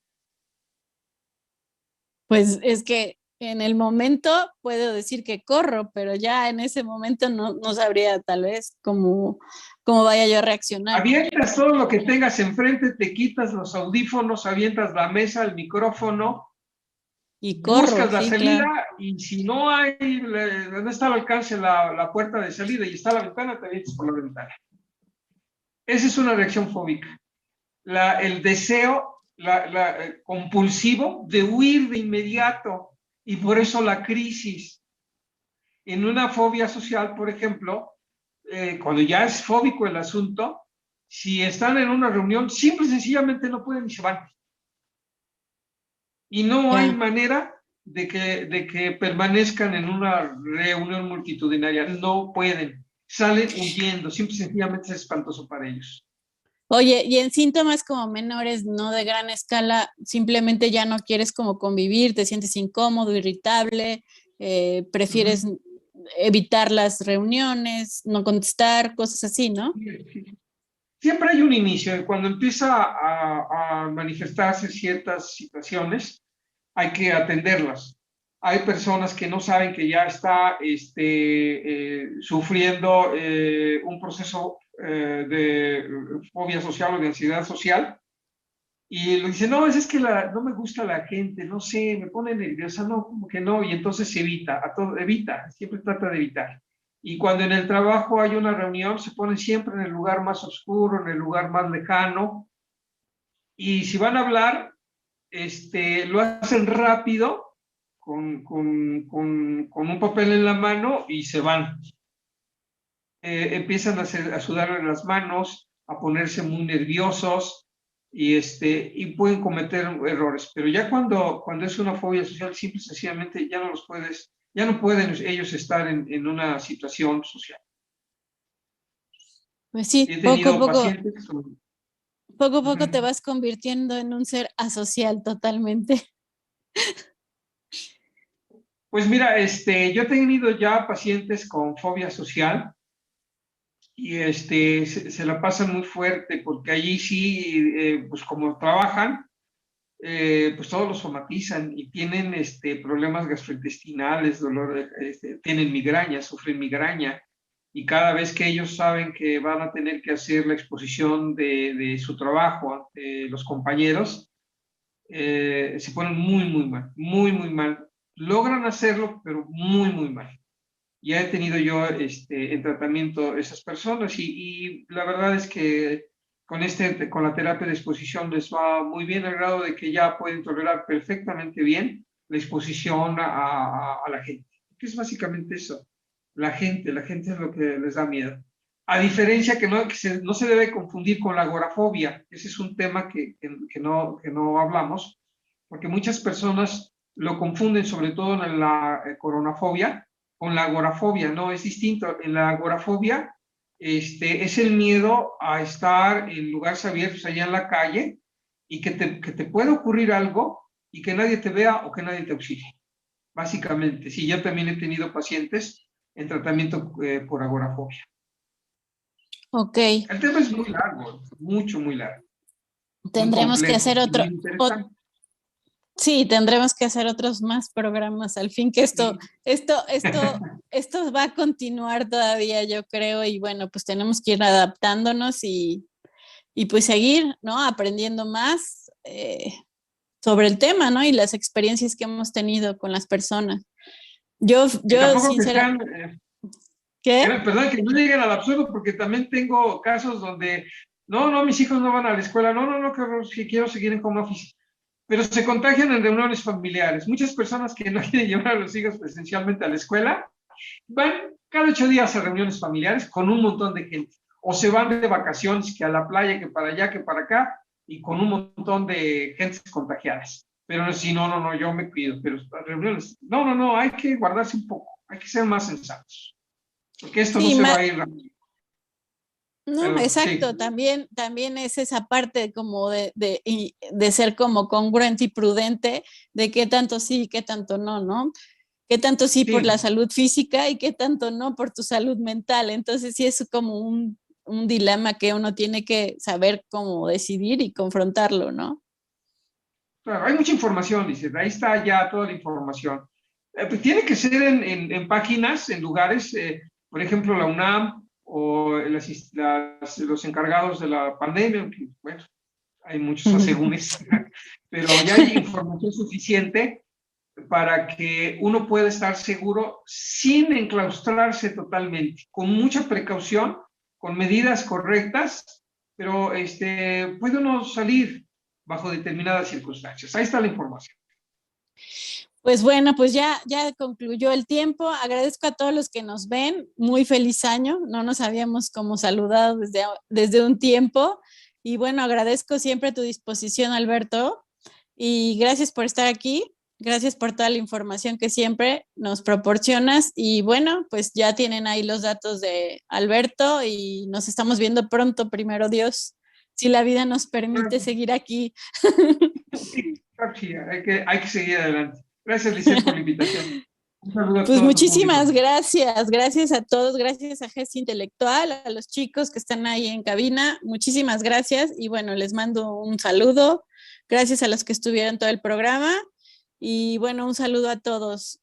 Pues es que en el momento puedo decir que corro, pero ya en ese momento no sabría tal vez cómo vaya yo a reaccionar. Avientas todo lo que tengas enfrente, te quitas los audífonos, avientas la mesa, el micrófono, y corro, buscas la sí, salida, claro. y si no no está al alcance la puerta de salida y está la ventana, te avientas por la ventana. Esa es una reacción fóbica. El deseo compulsivo de huir de inmediato, y por eso la crisis. En una fobia social, por ejemplo, cuando ya es fóbico el asunto, si están en una reunión, simple y sencillamente no pueden ni se van. Y no hay manera de que permanezcan en una reunión multitudinaria. No pueden. Salen huyendo. Simple y sencillamente es espantoso para ellos. Oye, y en síntomas como menores, no de gran escala, simplemente ya no quieres como convivir, te sientes incómodo, irritable, prefieres evitar las reuniones, no contestar, cosas así, ¿no? Sí. Siempre hay un inicio. Cuando empieza a manifestarse ciertas situaciones, hay que atenderlas. Hay personas que no saben que ya está sufriendo un proceso de fobia social o de ansiedad social, y le dice, no, es que no me gusta la gente, no sé, me pone nerviosa, no, como que no, y entonces se evita, siempre trata de evitar. Y cuando en el trabajo hay una reunión, se ponen siempre en el lugar más oscuro, en el lugar más lejano, y si van a hablar, lo hacen rápido, con un papel en la mano, y se van. empiezan a sudarle las manos, a ponerse muy nerviosos y pueden cometer errores. Pero ya cuando es una fobia social, simple y sencillamente ya no pueden ellos estar en una situación social. Pues sí, He tenido pacientes que son... poco a poco te vas convirtiendo en un ser asocial totalmente. Pues mira, yo he tenido ya pacientes con fobia social y se la pasan muy fuerte porque allí sí, pues como trabajan, pues todos los somatizan y tienen problemas gastrointestinales, tienen migraña, sufren migraña y cada vez que ellos saben que van a tener que hacer la exposición de su trabajo ante los compañeros, se ponen muy, muy mal, muy, muy mal. Logran hacerlo, pero muy, muy mal. Ya he tenido yo en tratamiento esas personas y la verdad es que con la terapia de exposición les va muy bien al grado de que ya pueden tolerar perfectamente bien la exposición a la gente. Que es básicamente eso, la gente es lo que les da miedo. A diferencia que no se debe confundir con la agorafobia, ese es un tema que no hablamos, porque muchas personas lo confunden, sobre todo en la coronafobia, con la agorafobia, no, es distinto. En la agorafobia es el miedo a estar en lugares abiertos allá en la calle y que te pueda ocurrir algo y que nadie te vea o que nadie te auxilie. Básicamente, sí, yo también he tenido pacientes en tratamiento por agorafobia. Ok. El tema es muy largo, mucho, muy largo. Tendremos que hacer Muy interesante. Sí, tendremos que hacer otros más programas. Al fin que esto va a continuar todavía, yo creo, y bueno, pues tenemos que ir adaptándonos y pues seguir, ¿no? Aprendiendo más sobre el tema, ¿no? Y las experiencias que hemos tenido con las personas. Yo Y tampoco que sincera, sean, ¿qué? perdón, que no lleguen al absurdo, porque también tengo casos donde, no, mis hijos no van a la escuela, no, que quiero seguir en home office, pero se contagian en reuniones familiares. Muchas personas que no quieren llevar a los hijos presencialmente a la escuela, van cada 8 días a reuniones familiares con un montón de gente, o se van de vacaciones, que a la playa, que para allá, que para acá, y con un montón de gentes contagiadas. Pero si no, yo me cuido, pero las reuniones, no, hay que guardarse un poco, hay que ser más sensatos, porque esto no Sí, se va a ir rápido. no, Pero, exacto, sí, también es esa parte como de ser como congruente y prudente de qué tanto sí y qué tanto no, ¿no? Qué tanto sí por la sí, salud física y qué tanto no por tu salud mental. Entonces sí es como un dilema que uno tiene que saber cómo decidir y confrontarlo, ¿no? claro, hay mucha información, dice, ahí está ya toda la información. Pues tiene que ser en páginas, en lugares, por ejemplo, la UNAM o los encargados de la pandemia, que, bueno, hay muchos asegúnes, pero ya hay información suficiente para que uno pueda estar seguro sin enclaustrarse totalmente, con mucha precaución, con medidas correctas, pero puede uno salir bajo determinadas circunstancias. Ahí está la información. Pues bueno, pues ya concluyó el tiempo. Agradezco a todos los que nos ven. Muy feliz año. No nos habíamos como saludado desde un tiempo. Y bueno, agradezco siempre tu disposición, Alberto. Y gracias por estar aquí. Gracias por toda la información que siempre nos proporcionas. Y bueno, pues ya tienen ahí los datos de Alberto y nos estamos viendo pronto, primero Dios, si la vida nos permite seguir aquí. Sí, hay que seguir adelante. Gracias, Lisette, por la invitación. Un saludo a Pues todo tu público. muchísimas gracias a todos, gracias a GES Intelectual, a los chicos que están ahí en cabina, muchísimas gracias y bueno, les mando un saludo, gracias a los que estuvieron todo el programa y bueno, un saludo a todos.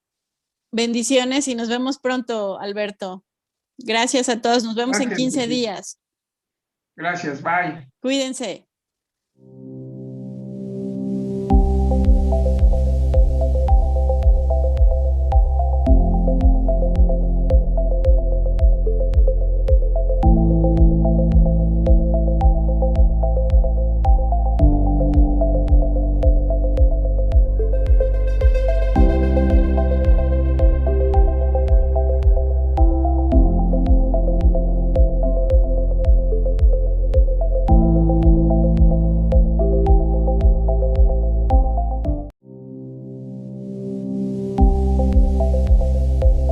Bendiciones y nos vemos pronto, Alberto. Gracias a todos, nos vemos en Gracias, 15 Lisette. días. Gracias, bye. Cuídense.